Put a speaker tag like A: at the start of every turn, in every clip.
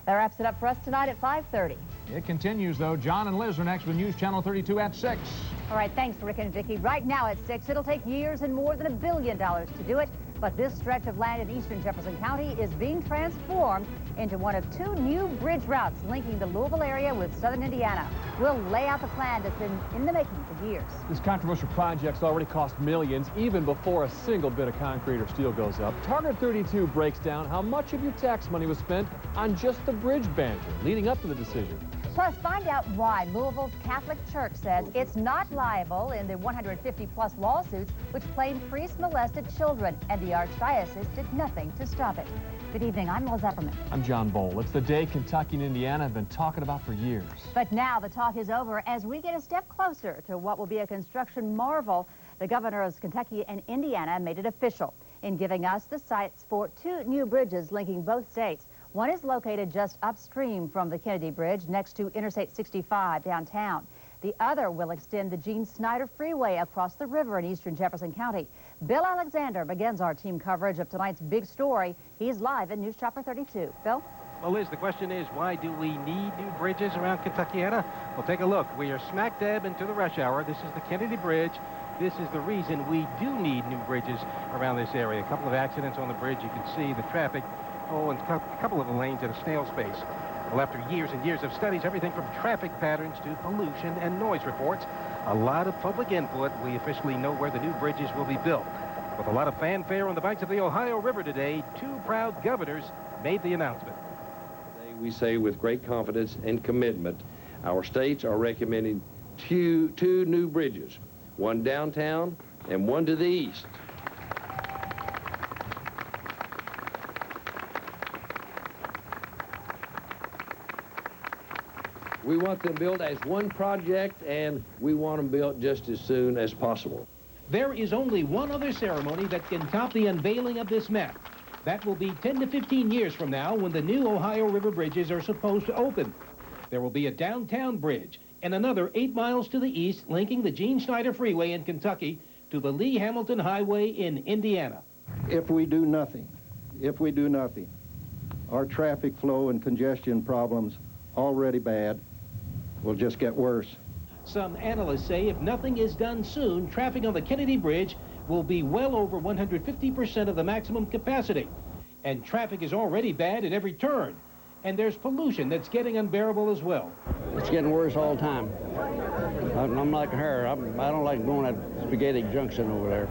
A: That wraps it up for us tonight at 5:30.
B: It continues, though. John and Liz are next with News Channel 32 at 6.
A: All right, thanks, Rick and Vicki. Right now at 6, it'll take years and more than $1 billion to do it. But this stretch of land in eastern Jefferson County is being transformed into one of 2 new bridge routes linking the Louisville area with southern Indiana. We'll lay out the plan that's been in the making for years.
C: This controversial project's already cost millions, even before a single bit of concrete or steel goes up. Target 32 breaks down how much of your tax money was spent on just the bridge banter leading up to the decision.
A: Plus, find out why Louisville's Catholic Church says it's not liable in the 150-plus lawsuits which claim priests molested children, and the Archdiocese did nothing to stop it. Good evening, I'm Liz Epperman.
C: I'm John Bowl. It's the day Kentucky and Indiana have been talking about for years.
A: But now the talk is over as we get a step closer to what will be a construction marvel. The governors of Kentucky and Indiana made it official in giving us the sites for 2 new bridges linking both states. One is located just upstream from the Kennedy Bridge next to Interstate 65 downtown. The other will extend the Gene Snyder Freeway across the river in eastern Jefferson County. Bill Alexander begins our team coverage of tonight's big story. He's live in News Chopper 32. Bill?
D: Well, Liz, the question is, why do we need new bridges around Kentuckiana? Well, take a look. We are smack dab into the rush hour. This is the Kennedy Bridge. This is the reason we do need new bridges around this area. A couple of accidents on the bridge. You can see the traffic. Oh, and a couple of the lanes at a snail's pace. Well, after years and years of studies, everything from traffic patterns to pollution and noise reports, a lot of public input, we officially know where the new bridges will be built. With a lot of fanfare on the banks of the Ohio River today, 2 proud governors made the announcement.
E: Today we say with great confidence and commitment, our states are recommending two new bridges, one downtown and one to the east. We want them built as one project, and we want them built just as soon as possible.
D: There is only one other ceremony that can top the unveiling of this map. That will be 10 to 15 years from now when the new Ohio River bridges are supposed to open. There will be a downtown bridge and another 8 miles to the east linking the Gene Snyder Freeway in Kentucky to the Lee Hamilton Highway in Indiana.
F: If we do nothing, our traffic flow and congestion problems, already bad, will just get worse.
D: Some analysts say if nothing is done soon, traffic on the Kennedy Bridge will be well over 150% of the maximum capacity. And traffic is already bad at every turn. And there's pollution that's getting unbearable as well.
G: It's getting worse all the time. I'm like her. I don't like going at Spaghetti Junction over there.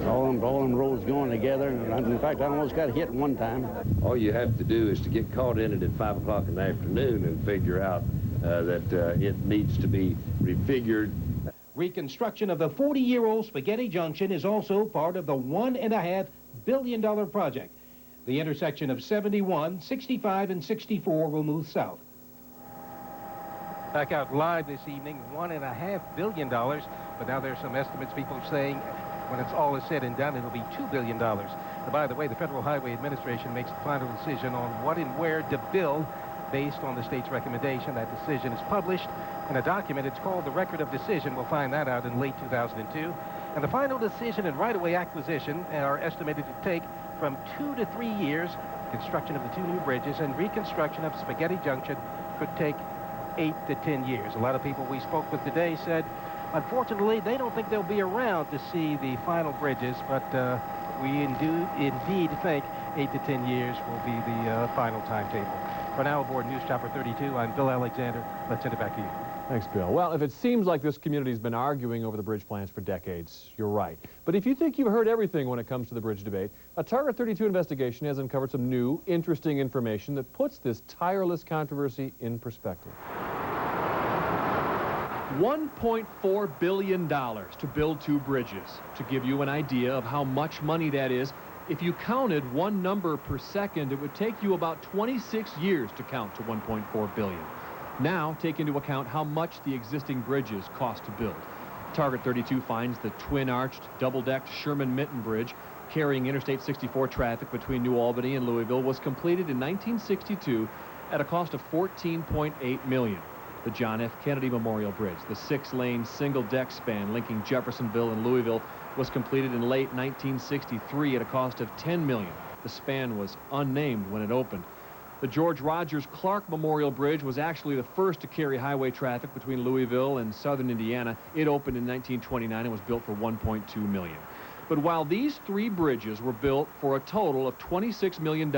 G: All them roads going together. And in fact, I almost got hit one time.
E: All you have to do is to get caught in it at 5 o'clock in the afternoon and figure out that it needs to be refigured.
D: Reconstruction of the 40-year-old Spaghetti Junction is also part of the $1.5 billion project. The intersection of 71, 65, and 64 will move south. Back out live this evening, $1.5 billion. But now there's some estimates, people saying when it's all is said and done, it'll be $2 billion. And by the way, the Federal Highway Administration makes the final decision on what and where to build based on the state's recommendation. That decision is published in a document. It's called the Record of Decision. We'll find that out in late 2002. And the final decision and right-of-way acquisition are estimated to take from 2 to 3 years. Construction of the 2 new bridges and reconstruction of Spaghetti Junction could take 8 to 10 years. A lot of people we spoke with today said, unfortunately, they don't think they'll be around to see the final bridges, but we indeed think 8 to 10 years will be the final timetable. For now, aboard News Chopper 32, I'm Bill Alexander. Let's send it back to you.
C: Thanks, Bill. Well, if it seems like this community's been arguing over the bridge plans for decades, you're right. But if you think you've heard everything when it comes to the bridge debate, a Target 32 investigation has uncovered some new, interesting information that puts this tireless controversy in perspective. $1.4 billion to build 2 bridges. To give you an idea of how much money that is, if you counted one number per second, it would take you about 26 years to count to 1.4 billion. Now, take into account how much the existing bridges cost to build. Target 32 finds the twin-arched, double-decked Sherman-Minton Bridge carrying Interstate 64 traffic between New Albany and Louisville was completed in 1962 at a cost of $14.8 million. The John F. Kennedy Memorial Bridge, the 6-lane single-deck span linking Jeffersonville and Louisville, was completed in late 1963 at a cost of $10 million. The span was unnamed when it opened. The George Rogers Clark Memorial Bridge was actually the first to carry highway traffic between Louisville and southern Indiana. It opened in 1929 and was built for $1.2 million. But while these three bridges were built for a total of $26 million,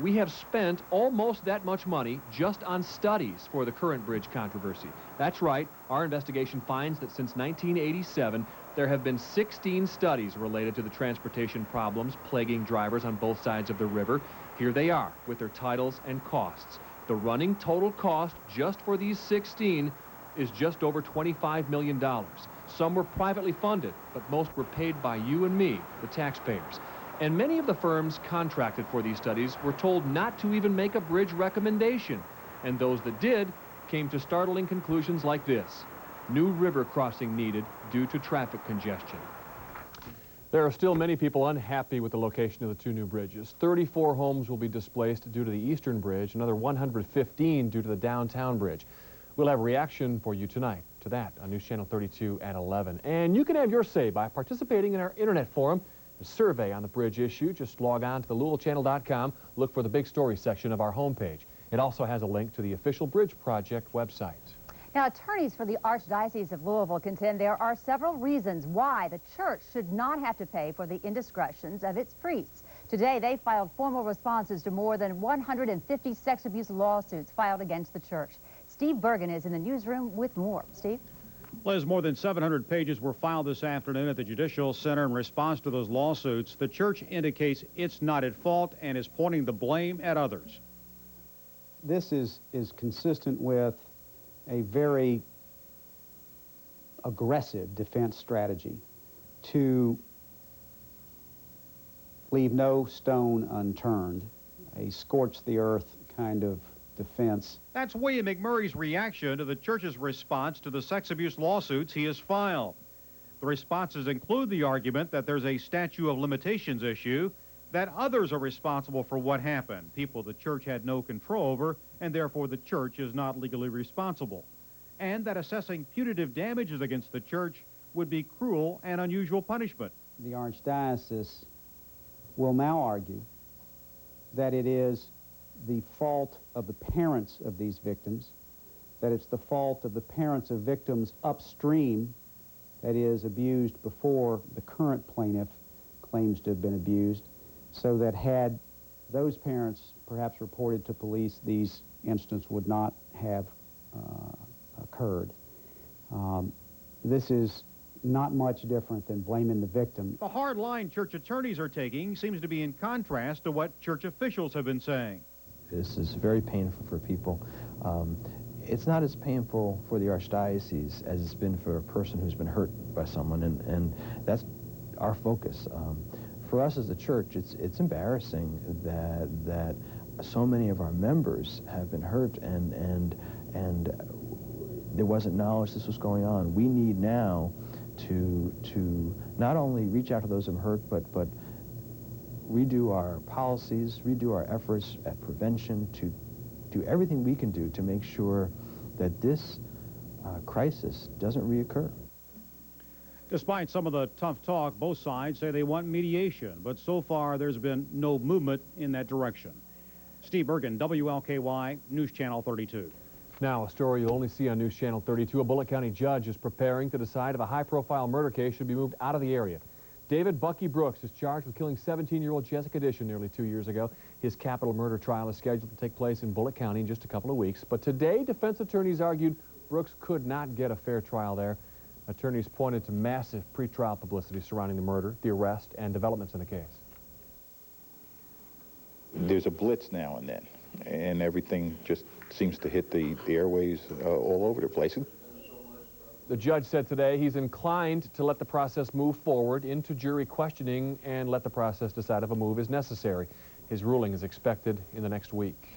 C: we have spent almost that much money just on studies for the current bridge controversy. That's right, our investigation finds that since 1987, there have been 16 studies related to the transportation problems plaguing drivers on both sides of the river. Here they are with their titles and costs. The running total cost just for these 16 is just over $25 million. Some were privately funded, but most were paid by you and me, the taxpayers. And many of the firms contracted for these studies were told not to even make a bridge recommendation. And those that did came to startling conclusions like this: new river crossing needed due to traffic congestion.
B: There are still many people unhappy with the location of the two new bridges. 34 homes will be displaced due to the Eastern Bridge, another 115 due to the downtown bridge. We'll have a reaction for you tonight to that on News Channel 32 at 11. And you can have your say by participating in our internet forum. A survey on the bridge issue. Just log on to the LouisvilleChannel.com. Look for the big story section of our homepage. It also has a link to the official Bridge Project website.
A: Now, attorneys for the Archdiocese of Louisville contend there are several reasons why the church should not have to pay for the indiscretions of its priests. Today, they filed formal responses to more than 150 sex abuse lawsuits filed against the church. Steve Bergen is in the newsroom with more. Steve?
H: Liz, more than 700 pages were filed this afternoon at the Judicial Center in response to those lawsuits. The church indicates it's not at fault and is pointing the blame at others.
I: This is consistent with a very aggressive defense strategy to leave no stone unturned, a scorch-the-earth kind of defense.
H: That's William McMurray's reaction to the church's response to the sex abuse lawsuits he has filed. The responses include the argument that there's a statute of limitations issue, that others are responsible for what happened, people the church had no control over, and therefore the church is not legally responsible, and that assessing punitive damages against the church would be cruel and unusual punishment.
I: The Archdiocese will now argue that it is the fault of the parents of these victims, that it's the fault of the parents of victims upstream, that is, abused before the current plaintiff claims to have been abused, so that had those parents perhaps reported to police, these incidents would not have occurred. This is not much different than blaming the victim.
H: The hard line church attorneys are taking seems to be in contrast to what church officials have been saying.
J: This is very painful for people. It's not as painful for the Archdiocese as it's been for a person who's been hurt by someone, and that's our focus. For us as a church, it's embarrassing that so many of our members have been hurt, and there wasn't knowledge this was going on. We need now to not only reach out to those who are hurt, but redo our policies, redo our efforts at prevention, to do everything we can do to make sure that this crisis doesn't reoccur.
H: Despite some of the tough talk, both sides say they want mediation, but so far there's been no movement in that direction. Steve Bergen, WLKY, News Channel 32.
B: Now, a story you'll only see on News Channel 32. A Bullitt County judge is preparing to decide if a high-profile murder case should be moved out of the area. David Bucky Brooks is charged with killing 17-year-old Jessica Dishon nearly 2 years ago. His capital murder trial is scheduled to take place in Bullitt County in just a couple of weeks. But today, defense attorneys argued Brooks could not get a fair trial there. Attorneys pointed to massive pretrial publicity surrounding the murder, the arrest, and developments in the case.
K: There's a blitz now and then, and everything just seems to hit the airways all over the place.
B: The judge said today he's inclined to let the process move forward into jury questioning and let the process decide if a move is necessary. His ruling is expected in the next week.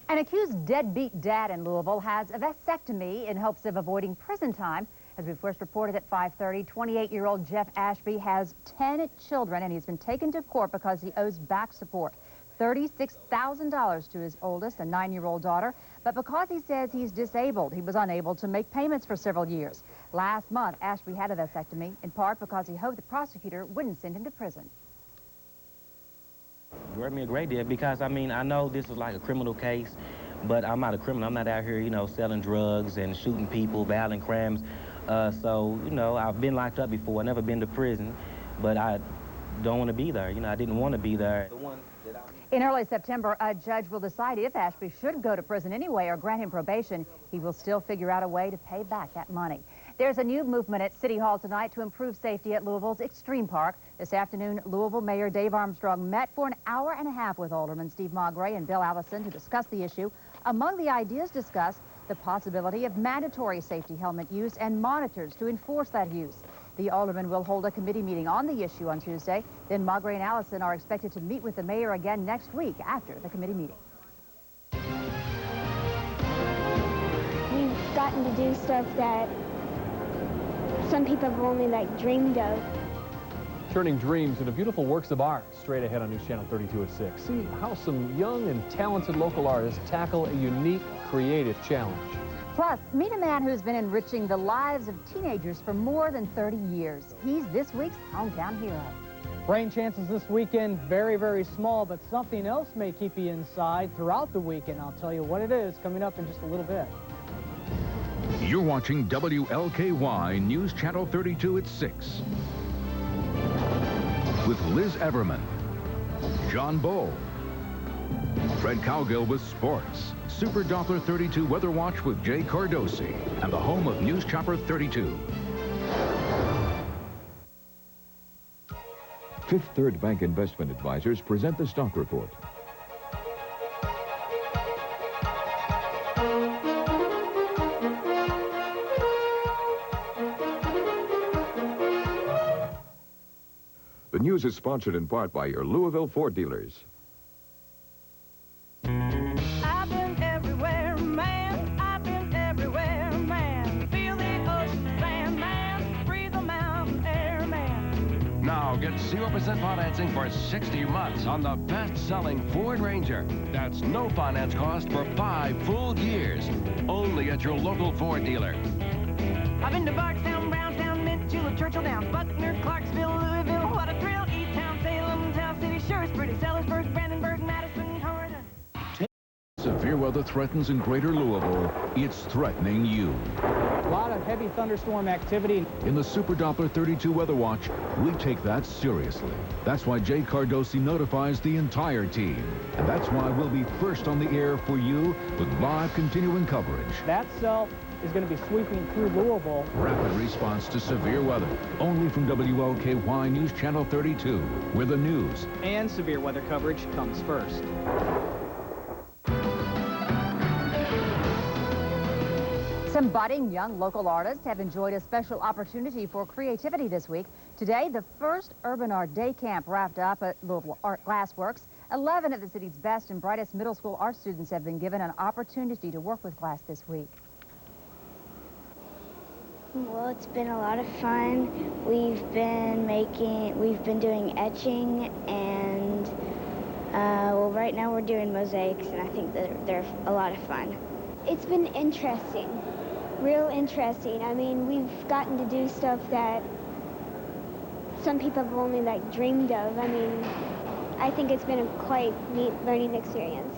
A: An accused deadbeat dad in Louisville has a vasectomy in hopes of avoiding prison time. As we first reported at 5:30, 28-year-old Jeff Ashby has 10 children, and he's been taken to court because he owes back support. $36,000 to his oldest, a 9-year-old daughter, but because he says he's disabled, he was unable to make payments for several years. Last month, Ashby had a vasectomy, in part because he hoped the prosecutor wouldn't send him to prison.
L: hurt me a great deal because, I mean, I know this is like a criminal case, but I'm not a criminal. I'm not out here, you know, selling drugs and shooting people, violent crimes. So, you know, I've been locked up before. I've never been to prison, but I don't want to be there. You know, I didn't want to be there.
A: In early September, a judge will decide if Ashby should go to prison anyway or grant him probation. He will still figure out a way to pay back that money. There's a new movement at City Hall tonight to improve safety at Louisville's Extreme Park. This afternoon, Louisville Mayor Dave Armstrong met for an hour and a half with Alderman Steve Maugray and Bill Allison to discuss the issue. Among the ideas discussed, the possibility of mandatory safety helmet use and monitors to enforce that use. The alderman will hold a committee meeting on the issue on Tuesday. Then Maugray and Allison are expected to meet with the mayor again next week after the committee meeting.
M: We've gotten to do stuff that some people have only dreamed of.
B: Turning dreams into beautiful works of art. Straight ahead on News Channel 32 at 6. See how some young and talented local artists tackle a unique, creative challenge.
A: Plus, meet a man who's been enriching the lives of teenagers for more than 30 years. He's this week's hometown hero.
N: Rain chances this weekend, very, very small, but something else may keep you inside throughout the weekend. I'll tell you what it is coming up in just a little bit.
O: You're watching WLKY News Channel 32 at 6. With Liz Everman, John Bowl, Fred Cowgill with sports, Super Doppler 32 Weather Watch with Jay Cardosi, and the home of News Chopper 32.
P: Fifth Third Bank Investment Advisors present the stock report. The news is sponsored in part by your Louisville Ford dealers.
Q: I've been everywhere, man. I've been everywhere, man. Feel the ocean sand, man. Breathe the mountain air, man.
R: Now get 0% financing for 60 months on the best-selling Ford Ranger. That's no finance cost for 5 full years. Only at your local Ford dealer.
Q: I've been to Bardstown, Brownstown, Mitchell, Churchill, down Buckner, Clarksville, Louisville. What a thrill! E-Town, Salem, Town City, sure is pretty. Sellersburg, Brandenburg, Madison, Howard.
O: Severe weather threatens in greater Louisville. It's threatening you.
N: A lot of heavy thunderstorm activity.
O: In the Super Doppler 32 Weather Watch, we take that seriously. That's why Jay Cardosi notifies the entire team. And that's why we'll be first on the air for you with live continuing coverage.
N: That cell is going to be sweeping through Louisville.
O: Rapid response to severe weather. Only from WLKY News Channel 32, where the news
N: and severe weather coverage comes first.
A: Some budding young local artists have enjoyed a special opportunity for creativity this week. Today, the first Urban Art Day Camp wrapped up at Louisville Art Glassworks. 11 of the city's best and brightest middle school art students have been given an opportunity to work with glass this week.
M: Well, it's been a lot of fun. We've been doing etching, and well, right now we're doing mosaics, and I think that they're a lot of fun. It's been interesting, real interesting. I mean, we've gotten to do stuff that some people have only dreamed of. I mean, I think it's been a quite neat learning experience.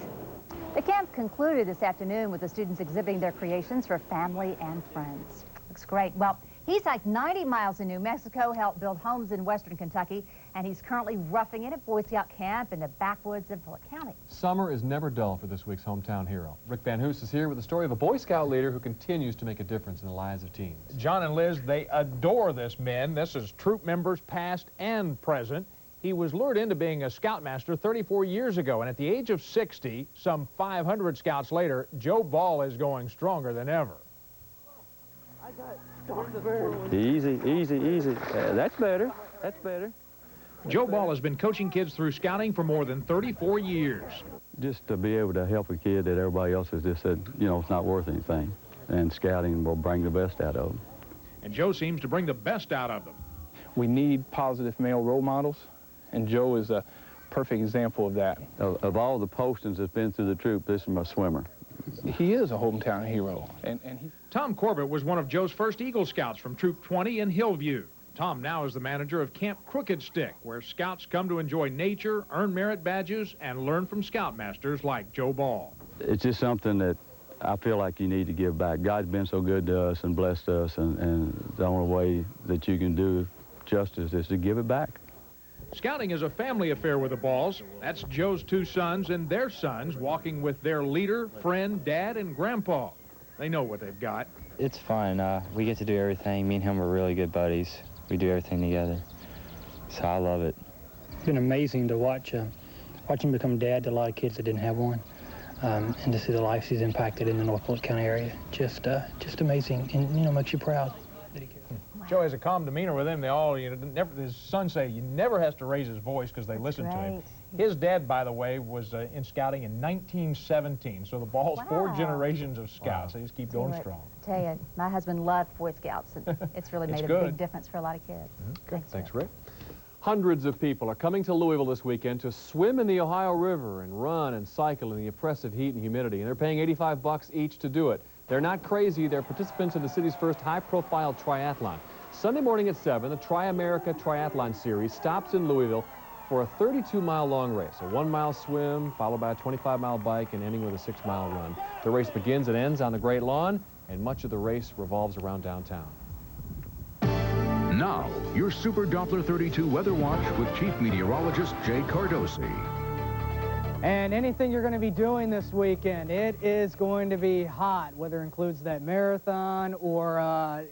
A: The camp concluded this afternoon with the students exhibiting their creations for family and friends. Looks great. Well, he's hiked 90 miles in New Mexico, helped build homes in western Kentucky, and he's currently roughing it at Boy Scout camp in the backwoods of Bullitt County.
B: Summer is never dull for this week's hometown hero. Rick Van Hoos is here with the story of a Boy Scout leader who continues to make a difference in the lives of teens.
S: John and Liz, they adore this man. This is troop members past and present. He was lured into being a scoutmaster 34 years ago, and at the age of 60, some 500 scouts later, Joe Ball is going stronger than ever.
T: Easy, easy, easy. That's better. That's better.
S: Joe Ball has been coaching kids through scouting for more than 34 years.
T: Just to be able to help a kid that everybody else has just said, you know, it's not worth anything. And scouting will bring the best out of them.
S: And Joe seems to bring the best out of them.
U: We need positive male role models, and Joe is a perfect example of that.
T: Of all the postings that's been through the troop, this is my swimmer.
U: He is a hometown hero. And he...
S: Tom Corbett was one of Joe's first Eagle Scouts from Troop 20 in Hillview. Tom now is the manager of Camp Crooked Stick, where scouts come to enjoy nature, earn merit badges, and learn from scoutmasters like Joe Ball.
T: It's just something that I feel like you need to give back. God's been so good to us and blessed us, and the only way that you can do justice is to give it back.
S: Scouting is a family affair with the Balls. That's Joe's 2 sons and their sons walking with their leader, friend, dad, and grandpa. They know what they've got.
F: It's fun. We get to do everything. Me and him are really good buddies. We do everything together. So I love it.
V: It's been amazing to watch him become dad to a lot of kids that didn't have one, and to see the lives he's impacted in the North Polk County area. Just amazing, and, you know, makes you proud.
S: Joe has a calm demeanor with him. They all, his sons say he never has to raise his voice because they listen to him. His dad, by the way, was in scouting in 1917. So the Balls, 4 generations of scouts. They just keep going strong.
A: I tell you, my husband loved Boy Scouts, and it's really made a big difference for a lot of kids.
B: Thanks, Rick. Hundreds of people are coming to Louisville this weekend to swim in the Ohio River and run and cycle in the oppressive heat and humidity, and they're paying $85 each to do it. They're not crazy. They're participants in the city's first high-profile triathlon. Sunday morning at 7, the Tri-America Triathlon Series stops in Louisville for a 32-mile-long race, a 1-mile swim, followed by a 25-mile bike, and ending with a 6-mile run. The race begins and ends on the Great Lawn, and much of the race revolves around downtown.
O: Now, your Super Doppler 32 Weather Watch with Chief Meteorologist Jay Cardosi.
N: And anything you're going to be doing this weekend, it is going to be hot, whether it includes that marathon or,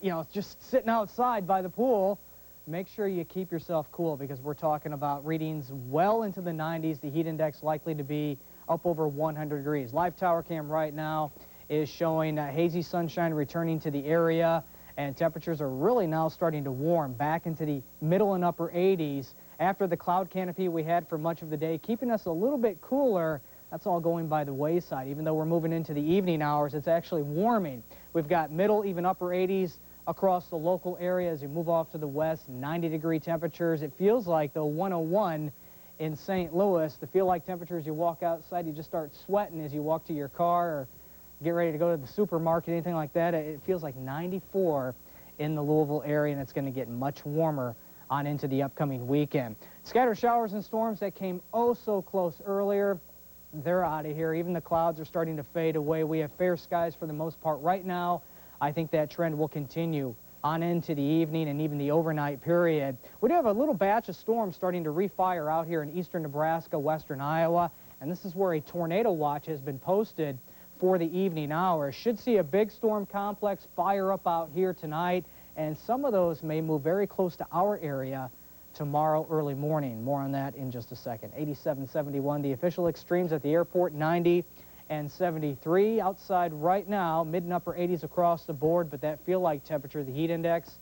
N: you know, just sitting outside by the pool. Make sure you keep yourself cool because we're talking about readings well into the 90s. The heat index likely to be up over 100 degrees. Live tower cam right now is showing hazy sunshine returning to the area, and temperatures are really now starting to warm back into the middle and upper 80s after the cloud canopy we had for much of the day, keeping us a little bit cooler. That's all going by the wayside. Even though we're moving into the evening hours, it's actually warming. We've got middle, even upper 80s across the local area. As you move off to the west, 90-degree temperatures. It feels like, though, 101 in St. Louis. The feel-like temperatures, you walk outside, you just start sweating as you walk to your car or get ready to go to the supermarket, anything like that. It feels like 94 in the Louisville area, and it's going to get much warmer on into the upcoming weekend. Scattered showers and storms that came oh so close earlier, they're out of here. Even the clouds are starting to fade away. We have fair skies for the most part right now. I think that trend will continue on into the evening and even the overnight period. We do have a little batch of storms starting to refire out here in eastern Nebraska, western Iowa, and this is where a tornado watch has been posted for the evening hours. Should see a big storm complex fire up out here tonight, and some of those may move very close to our area tomorrow early morning. More on that in just a second. 87, 71, the official extremes at the airport, 90 and 73. Outside right now, mid and upper 80s across the board, but that feel-like temperature, the heat index,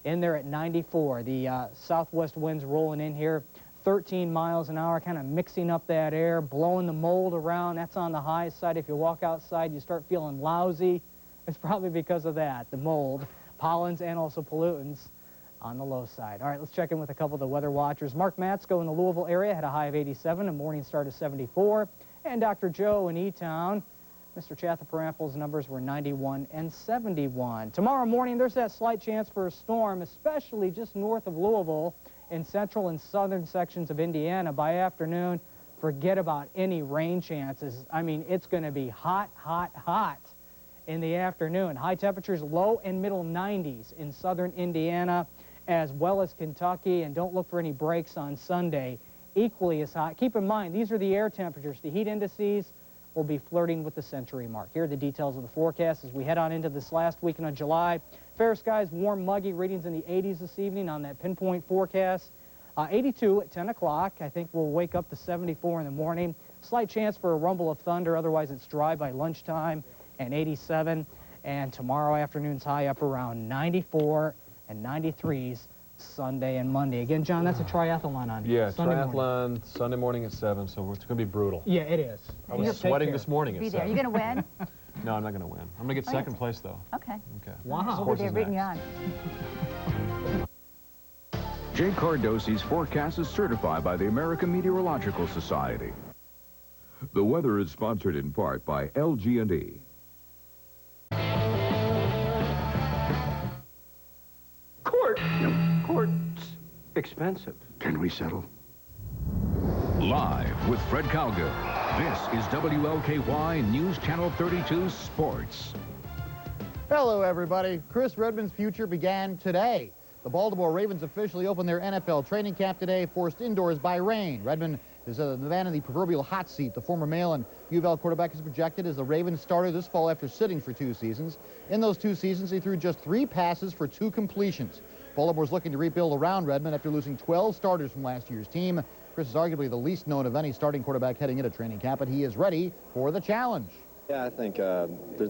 N: in there at 94. The southwest winds rolling in here, 13 miles an hour, kind of mixing up that air, blowing the mold around. That's on the high side. If you walk outside, you start feeling lousy. It's probably because of that, the mold, pollens, and also pollutants on the low side. All right, let's check in with a couple of the weather watchers. Mark Matsko in the Louisville area had a high of 87, a morning start of 74. And Dr. Joe in E-Town, Mr. Chatham-Parampil's numbers were 91 and 71. Tomorrow morning, there's that slight chance for a storm, especially just north of Louisville in central and southern sections of Indiana. By afternoon, forget about any rain chances. I mean, it's going to be hot, hot, hot in the afternoon. High temperatures, low and middle 90s in southern Indiana as well as Kentucky, and don't look for any breaks on Sunday. Equally as hot. Keep in mind, these are the air temperatures. The heat indices will be flirting with the century mark. Here are the details of the forecast as we head on into this last weekend of July. Fair skies, warm, muggy, readings in the 80s this evening on that pinpoint forecast. 82 at 10 o'clock. I think we'll wake up to 74 in the morning. Slight chance for a rumble of thunder. Otherwise, it's dry by lunchtime, and 87. And tomorrow afternoon's high up around 94 and 93s. Sunday and Monday. Again, John, that's a triathlon on
B: Yeah,
N: Sunday
B: triathlon
N: morning.
B: Sunday morning at 7, so it's going to be brutal.
N: Yeah, it is.
B: I was sweating this morning at 7.
A: Are you going to win?
B: No, I'm not going to win. I'm going to get second place, though.
A: Okay.
B: Okay.
A: Wow. We'll be there rooting you on.
O: Jay Cardosi's forecast is certified by the American Meteorological Society.
P: The weather is sponsored in part by LG&E.
W: Court,
E: expensive.
G: Can we settle?
O: Live with Fred Calgood, this is WLKY News Channel 32 Sports.
W: Hello, everybody. Chris Redman's future began today. The Baltimore Ravens officially opened their NFL training camp today, forced indoors by rain. Redman is the man in the proverbial hot seat. The former Mail and U of L quarterback is projected as the Ravens starter this fall after sitting for 2 seasons. In those 2 seasons, he threw just 3 passes for 2 completions. Baltimore's looking to rebuild around Redman after losing 12 starters from last year's team. Chris is arguably the least known of any starting quarterback heading into training camp, but he is ready for the challenge.
X: Yeah, I think the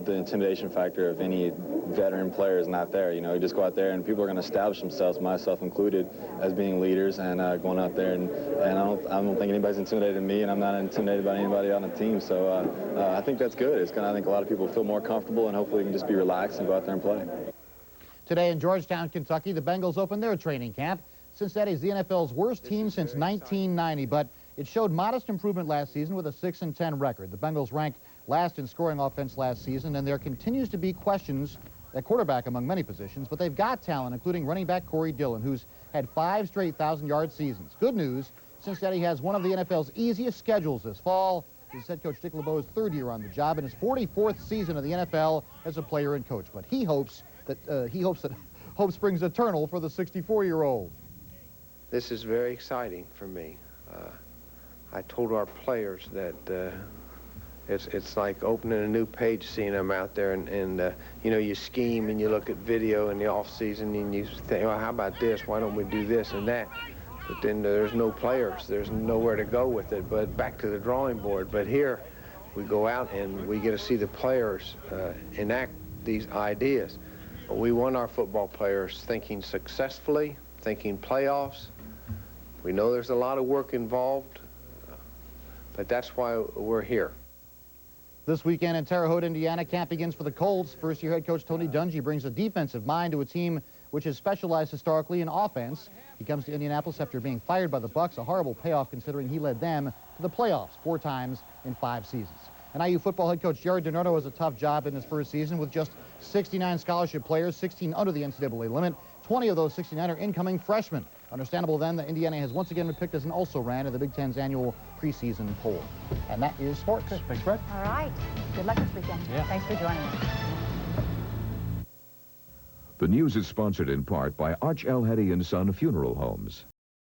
X: intimidation factor of any veteran player is not there. You know, you just go out there and people are going to establish themselves, myself included, as being leaders and going out there. And I don't think anybody's intimidated me, and I'm not intimidated by anybody on the team. So I think that's good. It's going to, I think a lot of people feel more comfortable and hopefully can just be relaxed and go out there and play. Today in Georgetown, Kentucky, the Bengals opened their training camp. Cincinnati is the NFL's worst team since 1990, but it showed modest improvement last season with a 6-10 record. The Bengals ranked last in scoring offense last season, and there continues to be questions at quarterback among many positions, but they've got talent, including running back Corey Dillon, who's had 5 straight 1,000-yard seasons. Good news, Cincinnati has one of the NFL's easiest schedules this fall. His head coach Dick LeBeau's 3rd year on the job and his 44th season in the NFL as a player and coach. But he hopes that hope springs eternal for the 64-year-old.
E: This is very exciting for me. I told our players that it's like opening a new page, seeing them out there, and you know, you scheme and you look at video in the off season and you think, well, how about this? Why don't we do this and that? But then there's no players. There's nowhere to go with it but back to the drawing board. But here we go out and we get to see the players enact these ideas. We want our football players thinking successfully, thinking playoffs. We know there's a lot of work involved, but that's why we're here.
W: This weekend in Terre Haute, Indiana, camp begins for the Colts. First-year head coach Tony Dungy brings a defensive mind to a team which has specialized historically in offense. He comes to Indianapolis after being fired by the Bucs, a horrible payoff considering he led them to the playoffs 4 times in 5 seasons. And IU football head coach Jared DiNardo has a tough job in his first season with just 69 scholarship players, 16 under the NCAA limit. 20 of those 69 are incoming freshmen. Understandable then that Indiana has once again been picked as an also-ran in the Big Ten's annual preseason poll. And that is sports. Thanks, Fred.
A: All right. Good luck this weekend.
W: Yeah.
A: Thanks for joining us.
P: The news is sponsored in part by Arch L. Hetty & Son Funeral Homes.